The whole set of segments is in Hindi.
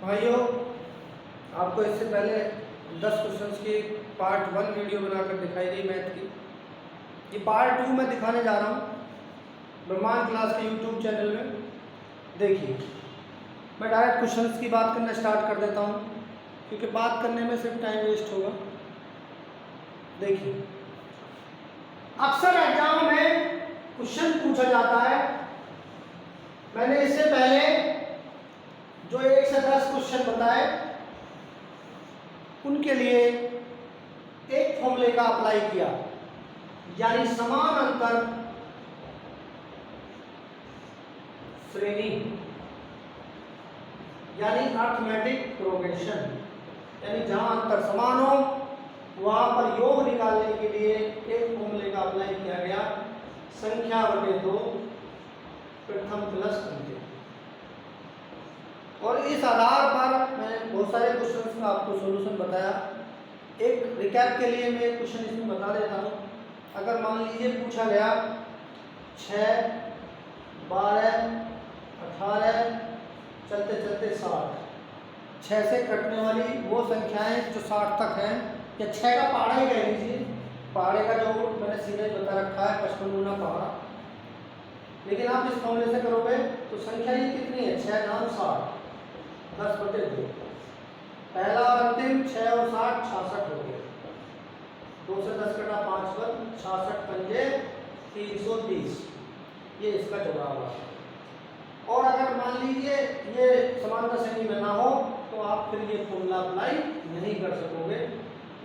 भाइयों, आपको इससे पहले 10 क्वेश्चंस की पार्ट 1 वीडियो बनाकर दिखाई गई मैथ की। ये पार्ट 2 मैं दिखाने जा रहा हूँ ब्रह्मांड क्लास के यूट्यूब चैनल में। देखिए, मैं डायरेक्ट क्वेश्चंस की बात करना स्टार्ट कर देता हूँ क्योंकि बात करने में सिर्फ टाइम वेस्ट होगा। देखिए, अक्सर एग्जाम में क्वेश्चन पूछा जाता है। मैंने इससे पहले जो 1 से 10 क्वेश्चन बताए उनके लिए एक फॉर्मूले का अप्लाई किया, यानी समान अंतर श्रेणी, यानी अर्थमेटिक प्रोग्रेशन, यानी जहां अंतर समान हो वहां पर योग निकालने के लिए एक फॉर्मूले का अप्लाई किया गया, संख्या बटे 2 प्रथम प्लस अंतिम। और इस आधार पर मैंने बहुत सारे क्वेश्चंस का आपको सॉल्यूशन बताया। एक रिकैप के लिए मैं क्वेश्चन इसमें बता देता हूँ। अगर मान लीजिए पूछा गया 6, 12, 18 चलते चलते 60, 6 से कटने वाली वो संख्याएं जो 60 तक हैं, या 6 का पहाड़ा ही कह लीजिए। पहाड़े का जो मैंने सीरीज बता रखा है 55 गुना पहाड़ा, लेकिन आप इस फॉर्मूले से करोगे तो संख्या ये कितनी है, 6 9 60, 10 बटे 2। पहला और अंतिम 6 और 60 66 हो गया। 2 से 10 कटा 5 पर 66 पंजे 330, ये इसका जवाब है। और अगर मान लीजिए ये समानता श्रेणी में ना हो तो आप फिर ये फॉर्मूला अप्लाई नहीं कर सकोगे।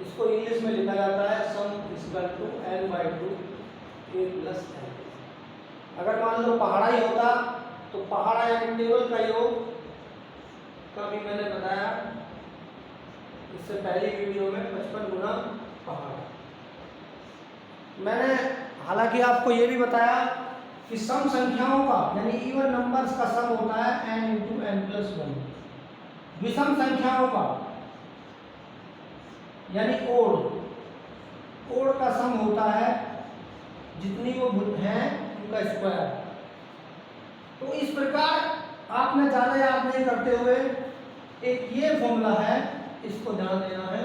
इसको इंग्लिश में लिखा जाता है sum equal to n/2 a + n। अगर मान लो पहाड़ा ही होता तो पहाड़ा यानी टेबल का योग का भी मैंने बताया इससे पहली वीडियो में 55 गुना पहाड़ा। मैंने हालांकि आपको ये भी बताया कि सम संख्याओं का यानी इवन नंबर्स का सम होता है n × n+1। विषम संख्याओं का यानी ओड का सम होता है जितनी वो हैं उनका स्क्वायर। तो इस प्रकार आपने ज़्यादा याद नहीं करते हुए एक ये फॉर्मूला है, इसको ध्यान देना है।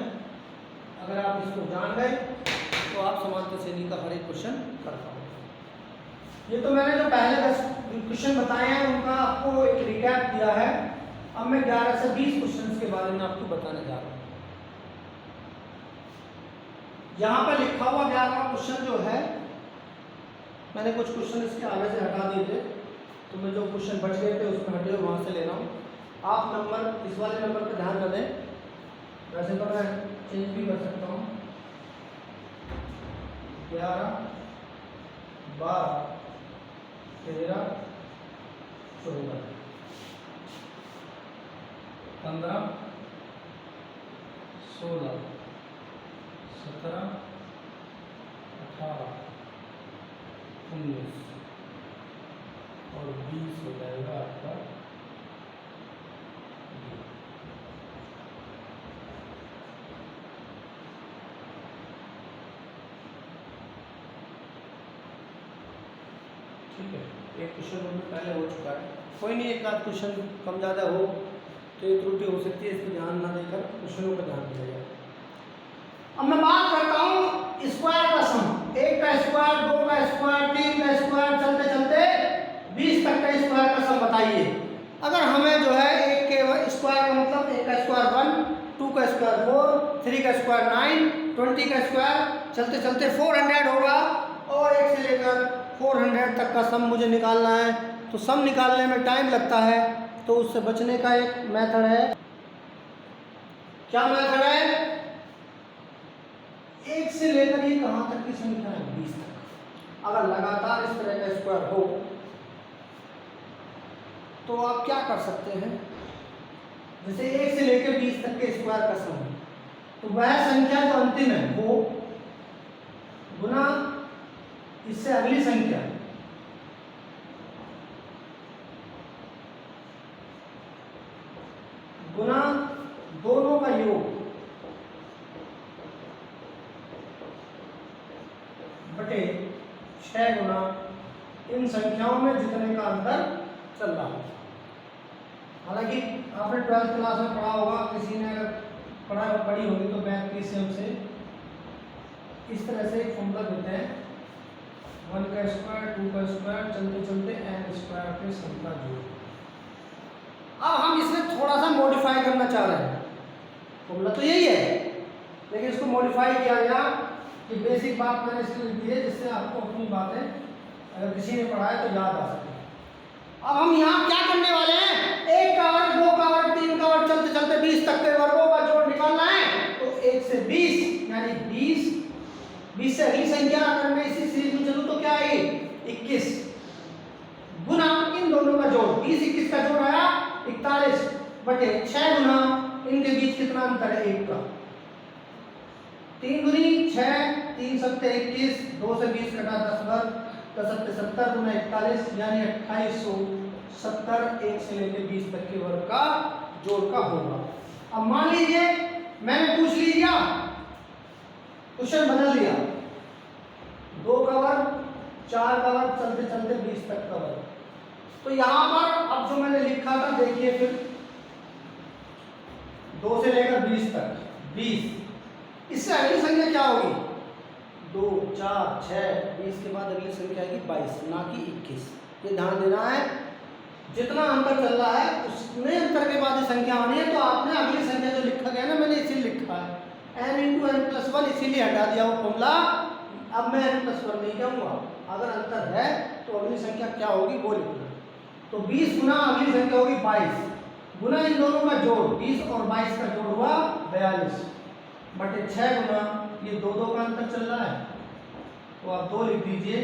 अगर आप इसको जान गए तो आप समांतर श्रेणी का हर एक क्वेश्चन कर पाओगे। ये तो मैंने जो पहले 10 क्वेश्चन बताए हैं उनका आपको एक रिकैप दिया है। अब मैं 11 से 20 क्वेश्चन के बारे में आपको बताने जा रहा हूँ। यहाँ पर लिखा हुआ 11वां क्वेश्चन जो है, मैंने कुछ क्वेश्चन इसके आगे से हटा दिए थे, तो मैं जो क्वेश्चन बच गए थे उसमें हटे वहाँ से ले रहा हूँ। आप नंबर इस वाले नंबर पर ध्यान न दें, वैसे तो मैं चेंज भी कर सकता हूँ। 11, 12, 13, 14, 15, 16, 17, 18, 19 और 20 हो जाएगा आपका। ठीक है, एक क्वेश्चन में पहले हो चुका है, कोई नहीं, एक आध क्वेश्चन कम ज़्यादा हो तो ये त्रुटि हो सकती है, इसको ध्यान ना देकर क्वेश्चनों पर ध्यान दिया जाए। अब मैं बात करता हूँ स्क्वायर का सम। 1 का स्क्वायर, 2 का स्क्वायर, 3 का स्क्वायर, चलते चलते 20 तक का स्क्वायर का सम बताइए। अगर हमें जो है 1 के स्क्वायर का मतलब 1 का स्क्वायर 1, 2 का स्क्वायर 4, 3 का स्क्वायर 9, 20 का स्क्वायर चलते चलते 400 होगा, और 1 से लेकर 400 तक का सम मुझे निकालना है। तो सम निकालने में टाइम लगता है, तो उससे बचने का एक मेथड है। क्या मेथड है? 1 से लेकर ये कहाँ तक की संख्या है, 20 तक। अगर लगातार इस तरह का स्क्वायर हो तो आप क्या कर सकते हैं, जैसे 1 से लेकर 20 तक के स्क्वायर का सम, तो वह संख्या जो अंतिम है वो गुना इससे अगली संख्या, गुना दोनों का योग बटे 6 गुना इन संख्याओं में जितने का अंतर चल रहा है। हालांकि आपने 12th क्लास में पढ़ा होगा, किसी ने अगर पढ़ी होगी तो मैग्नीशियम से इस तरह से एक फॉर्मूला देते हैं 1 का स्क्वायर 2 का स्क्वायर चलते चलते n स्क्वायर के सम का जोड़। अब हम इसमें थोड़ा सा मॉडिफाई करना चाह रहे हैं, फॉर्मूला तो यही है लेकिन इसको मॉडिफाई किया गया कि बेसिक बात मैंने इसलिए लिख दी है जिससे आपको अपनी बातें अगर किसी ने पढ़ा है तो याद आ सके। अब हम यहाँ क्या करने वाले हैं, 1 का वर्ग 2 का वर्ग 3 का वर्ग चलते चलते 20 तक के वर्गों का जोड़ निकालना है। तो 1 से 20 यानी 20 से अगली संख्या अगर मैं इसी सीरीज में चलूं तो क्या आएगी 21 गुना इन दोनों का जोड़, 20 21 का जोड़ आया 41 बटे 6 गुना इनके बीच कितना अंतर है 1 का, 3 दूनी 6 3 सत्ते 21 2 से 20 कटा 10 वर्ग 10 सत्ते 70 गुना 41 यानी 2870 1 से लेकर 20 तक के वर्ग का जोड़ का होगा। अब मान लीजिए मैंने पूछ लिया, क्वेश्चन बदल दिया, 2 का वर्ग 4 का वर्ग चलते चलते 20 तक का वर्ग। तो यहां पर अब जो मैंने लिखा था देखिए फिर 2 से लेकर 20 तक 20, इससे अगली संख्या क्या होगी 2 4 6 20 के बाद अगली संख्या आएगी 22 ना कि 21। ये ध्यान देना है, जितना अंतर चल रहा है उतने अंतर के बाद संख्या आनी है। तो आपने अगली संख्या जो लिखा गया ना मैंने इसीलिए लिखा है n × n+1 इसीलिए हटा दिया वो फॉर्मूला। अब मैं n+1 नहीं कहूँगा, अगर अंतर है तो अगली संख्या क्या होगी वो लिखना। तो 20 गुना अगली संख्या होगी 22 गुना इन दोनों का जोड़ 20 और 22 का जोड़ हुआ 42 बटे 6 गुना ये 2 2 का अंतर चल रहा है तो आप 2 लिख दीजिए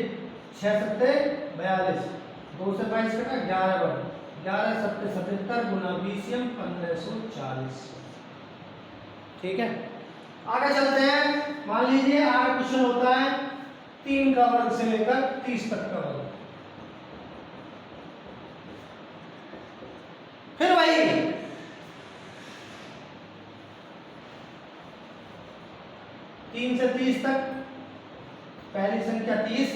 6 सत्ते 42 2 से 22 कटा 11 बटे 11 सत्ते 77 गुना 20 1540। ठीक है, आगे चलते हैं। मान लीजिए आगे क्वेश्चन होता है 3 का वर्ग से लेकर 30 तक का वर्ग। फिर वही 3 से 30 तक पहली संख्या 30,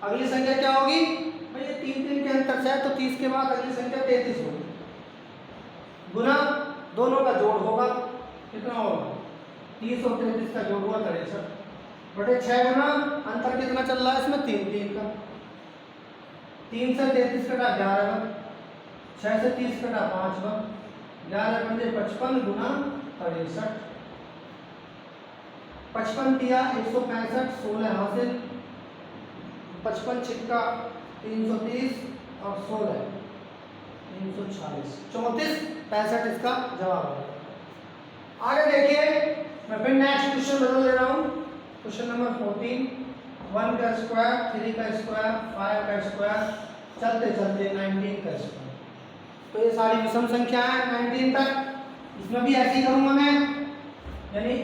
अगली संख्या क्या होगी भाई, ये 3 के अंतर से है तो 30 के बाद अगली संख्या 33 होगी गुना दोनों का जोड़ होगा कितना होगा 30 और 33 का जोड़ हुआ 63 बटे 6 गुना अंतर कितना चल रहा है इसमें 3 का, 3 से 33 कटा 11 6 से 30 कटा 5 11 बटे 55 गुना 63 55 दिया 165 16 हासिल 55 छिक्का 330 और 16 340 34 65 इसका जवाब है। आगे देखिए मैं फिर नेक्स्ट क्वेश्चन बदल दे रहा हूँ। क्वेश्चन नंबर 14 1 का स्क्वायर 3 का स्क्वायर 5 का स्क्वायर चलते चलते 19 का स्क्वायर। तो ये सारी विषम संख्या है 19 तक, इसमें भी ऐसे ही करूंगा मैं यानी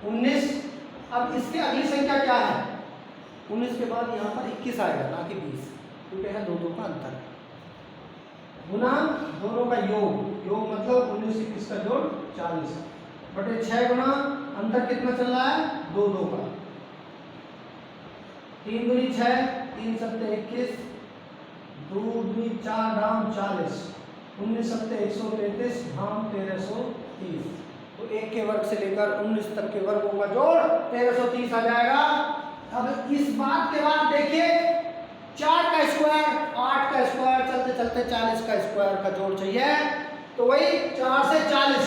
19। अब इसके अगली संख्या क्या है 19 के बाद यहाँ पर 21 आएगा ना कि 20 क्योंकि है 2 2 का अंतर गुना दोनों का योग मतलब 19 21 का जोड़ 40 बटे 6 गुना अंतर कितना चल रहा है 2 2 का, 3 दूनी 6 3 सत्ते 21 2 दूनी 4 धाम 40 19 सत्ते 133 धाम 1330। तो 1 के वर्ग से लेकर 19 तक के वर्गों का जोड़ 1330 आ जाएगा। अब इस बात के बाद देखिए 4 का स्क्वायर 8 का स्क्वायर चलते चलते 40 का स्क्वायर का जोड़ चाहिए। तो वही 4 से 40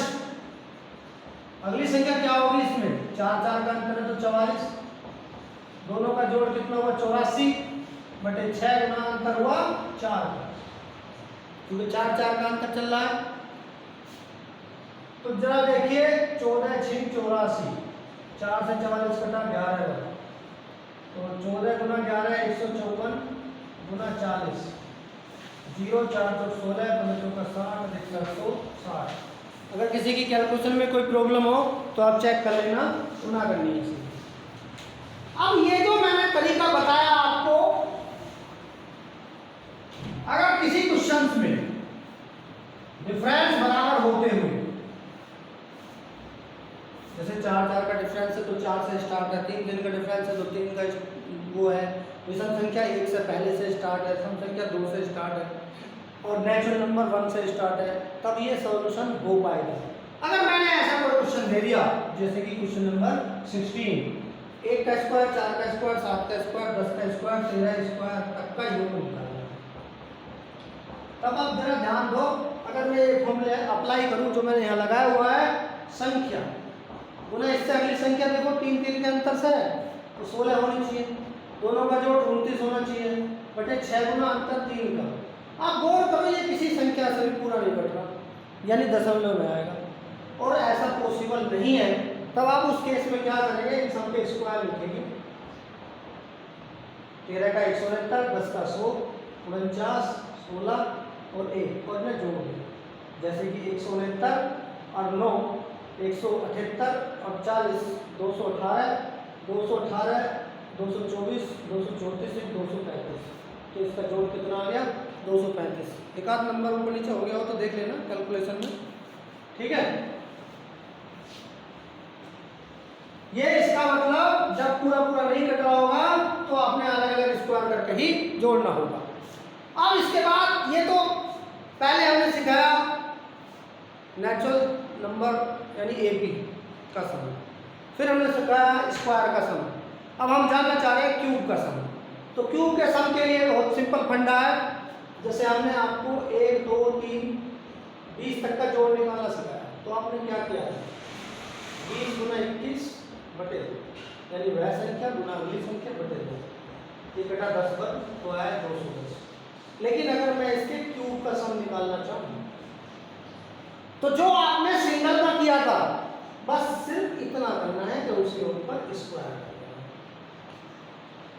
अगली संख्या क्या होगी इसमें 4 4 का अंतर है तो 44 दोनों का जोड़ कितना हुआ 84 बटे 6 गुना अंतर हुआ 4 क्योंकि 4 4 का अंतर चल रहा है। तो जरा देखिए 14 6 84 4 से 44 कटा 11 तो 14 गुना 11 154 गुना 40 0 4 तो 16 15 का 60 160। अगर किसी की कैलकुलेशन में कोई प्रॉब्लम हो तो आप चेक कर लेना, सुना करनी है। अब ये जो मैंने तरीका बताया आपको, अगर किसी क्वेश्चंस में डिफरेंस बराबर होते हुए जैसे 4 4 का डिफरेंस है तो 4 से स्टार्ट है, 3 3 का डिफरेंस है तो 3 का वो है, विषम संख्या 1 से पहले से स्टार्ट है, सम संख्या 2 से स्टार्ट है, और नेचुरल नंबर 1 से स्टार्ट है, तब ये सॉल्यूशन हो पाएगा। अगर मैंने ऐसा कोई क्वेश्चन दे दिया जैसे कि क्वेश्चन नंबर 16, 1 का स्क्वायर, 4 का स्क्वायर, 7 का स्क्वायर, 10 का स्क्वायर, 13 स्क्वायर तक का योग निकालना, तब आप जरा ध्यान दो। अगर मैं ये फॉर्मूला अप्लाई करूं जो मैंने यहाँ लगाया हुआ है, संख्या गुना इससे अगली संख्या देखो 3 3 के अंतर से तो 16 होनी चाहिए, दोनों का जोड़ 29 होना चाहिए, बटे 6 गुना अंतर 3 का। आप गौर करो ये किसी संख्या से भी पूरा नहीं कट रहा, यानी दशमलव में आएगा, और ऐसा पॉसिबल नहीं है। तब आप उस केस में क्या करेंगे, इन सब के स्क्वायर लिखेंगे। 13 का 169, 10 का 100, 49, 16 और 1 और मैं जोड़ दूँ, जैसे कि 169 और 9 178 और 40 218, 218 224 234 235, तो इसका जोड़ कितना आ गया 235। एक आध नंबर ऊपर नीचे हो गया हो तो देख लेना कैलकुलेशन में, ठीक है। ये इसका मतलब जब पूरा पूरा नहीं कट रहा होगा तो आपने अलग अलग स्क्वायर करके ही जोड़ना होगा। अब इसके बाद ये तो पहले हमने सिखाया नेचुरल नंबर यानी एपी का सम, फिर हमने सिखाया स्क्वायर का सम। अब हम जानना चाह रहे हैं क्यूब का सम। तो क्यूब के सम के लिए बहुत सिंपल फंडा है, जैसे हमने आपको 1 2 3 20 तक का जोड़ निकालना सिखाया, तो आपने क्या किया है 20 गुना 21 बटे 2, यानी वह संख्या गुना अगली संख्या बटे 2, ये कटा 10 पर तो आया 210। लेकिन अगर मैं इसके क्यूब का सम निकालना चाहूँ तो जो आपने सिंगल का किया था बस सिर्फ इतना करना है कि उसके ऊपर स्क्वायर करना है।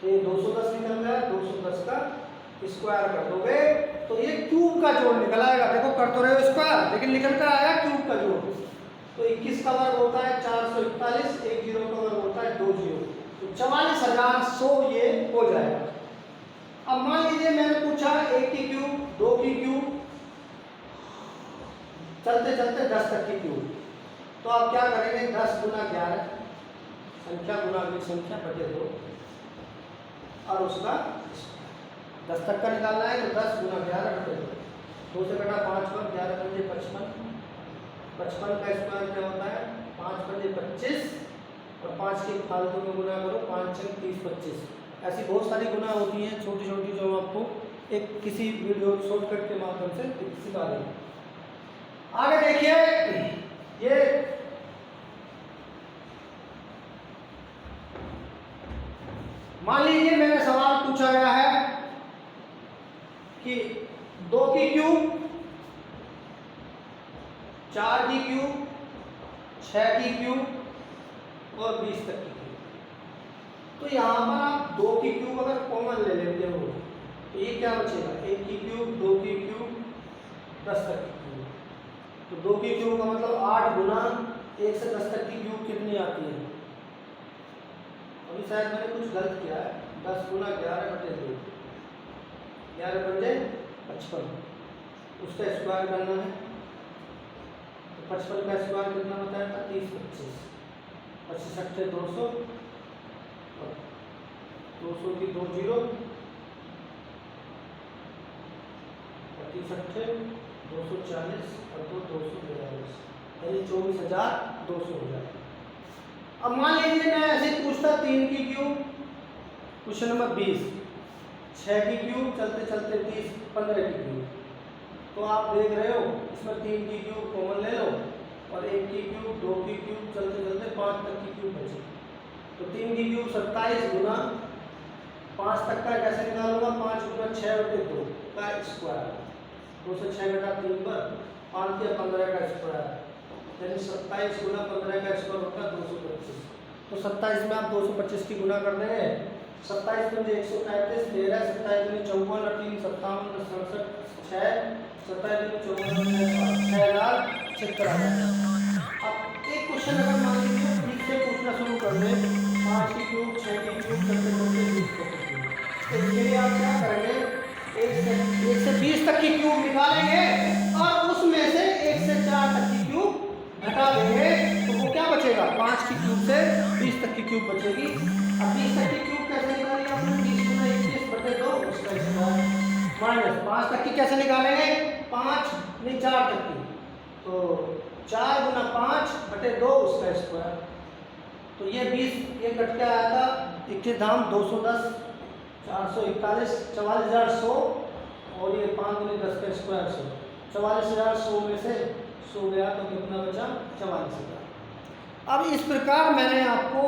तो ये 210 निकल गया, 210 का स्क्वायर कर दोगे तो ये क्यूब का जोड़ निकल आएगा। देखो कर तो रहे हो स्क्वायर, लेकिन निकल कर आया क्यूब का जोड़। तो 21 का वर्ग होता है 441, एक जीरो का वर्ग होता है 2 जीरो, तो 44,100 ये हो जाएगा। अब मान लीजिए मैंने पूछा 1 की क्यूब, 2 की क्यूब, चलते चलते 10 तक की क्यूब, तो आप क्या करेंगे 10 गुना 11 संख्या गुना अगली संख्या बटे 2 और उसका 10 तक का निकालना है तो 10 गुना 11 बटे 2, 2 से कटा 5 पर 11 पंजे 55, 55 का स्क्वायर क्या होता है 5 पंजे 25 और 5 के फालतू में गुना करो 5 6 30 25। ऐसी बहुत सारी गुना होती हैं छोटी छोटी जो आपको एक किसी वीडियो शॉर्टकट के माध्यम से सिखा देंगे। आगे देखिए ये मान लीजिए मैंने सवाल पूछा गया है कि 2 की क्यूब, 4 की क्यूब, 6 की क्यूब और 20 तक की क्यूब। तो यहाँ पर आप 2 की क्यूब अगर कॉमन ले लेते हो तो ये क्या बचेगा 1 की क्यूब, 2 की क्यूब, 10 तक की क्यूब। तो 2 की क्यूब का मतलब 8 गुना 1 से 10 तक की क्यूब कितनी आती है। अभी शायद मैंने कुछ गलत किया है, 10 गुना 11 बटे 2, 11 बटे 55, उसका स्क्वायर करना है तो 55 का स्क्वायर कितना होता है 30 25, 25 अट्ठे 200, 200 की 2 जीरो, 25 अट्ठे 240 और 242, यानी 24,200 हो जाएगा। अब मान लीजिए मैं ऐसे पूछता 3 की क्यूब, क्वेश्चन नंबर 20, 6 की क्यूब, चलते चलते 30, 15 की क्यूब। तो आप देख रहे हो इसमें 3 की क्यूब कॉमन ले लो और 1 की क्यूब, 2 की क्यूब, चलते चलते 5 तक की क्यूब बची। तो 3 की क्यूब 27 गुना 5 तक का कैसे निकालूंगा 5 गुना 6 बटे 2 का स्क्वायर, 2 से 6 घटा 3 पर 5 या 15 का स्क्वायर, यानी 27 गुना 15 का स्क्वायर होता है 225। तो 27 में आप 225 की गुना कर देंगे, 27 पंजे 135, 13 27 में 54 और 3 57 67 6 27 में 54 6,76,000। अब एक क्वेश्चन अगर मान लीजिए ठीक से पूछना शुरू कर दें 5 की क्यूब, 6 की क्यूब, चलते चलते 20 तक की क्यूब, तो इसके लिए आप क्या करेंगे 1 से 20 तक की क्यूब निकालेंगे और उसमें से 1 से 4 तक की क्यूब घटा देंगे, तो वो क्या बचेगा 5 की क्यूब से 20 तक की क्यूब बचेगी। अब 20 तक की क्यूब कैसे निकालेंगे आपने 20 गुना 21 बटे 2 उसका स्क्वायर, -5 तक की कैसे निकालेंगे? 5 नहीं 4 तक की, तो 4 गुना 5 बटे 2 उसका स्क्वायर। तो ये 20 ये कट के आया था 21 धाम 210 441 44,100 और ये 5 गुने 10 का स्क्वायर 100 44,100 में से 100 गया तो कितना बचा? 44,000। अब इस प्रकार मैंने आपको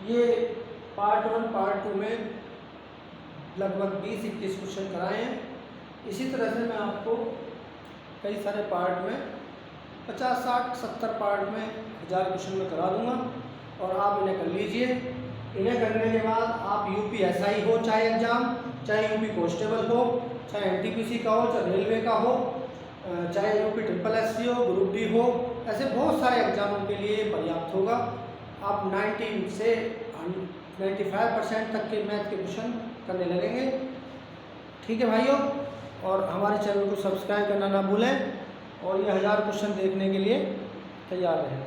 ये पार्ट 1 पार्ट 2 में लगभग 20-21 क्वेश्चन कराए हैं। इसी तरह से मैं आपको कई सारे पार्ट में 50, 60, 70 पार्ट में 1000 क्वेश्चन में करा दूंगा और आप इन्हें कर लीजिए। इन्हें करने के बाद आप यूपीएसआई हो चाहे एग्ज़ाम, चाहे यूपी कांस्टेबल हो, चाहे एनटीपीसी का हो, चाहे रेलवे का हो, चाहे यूपी SSSC हो, ग्रुप डी हो, ऐसे बहुत सारे एग्जामों के लिए पर्याप्त होगा। आप 90 से 95% तक के मैथ के क्वेश्चन करने लगेंगे। ठीक है भाइयों, और हमारे चैनल को सब्सक्राइब करना ना भूलें और ये 1000 क्वेश्चन देखने के लिए तैयार रहें।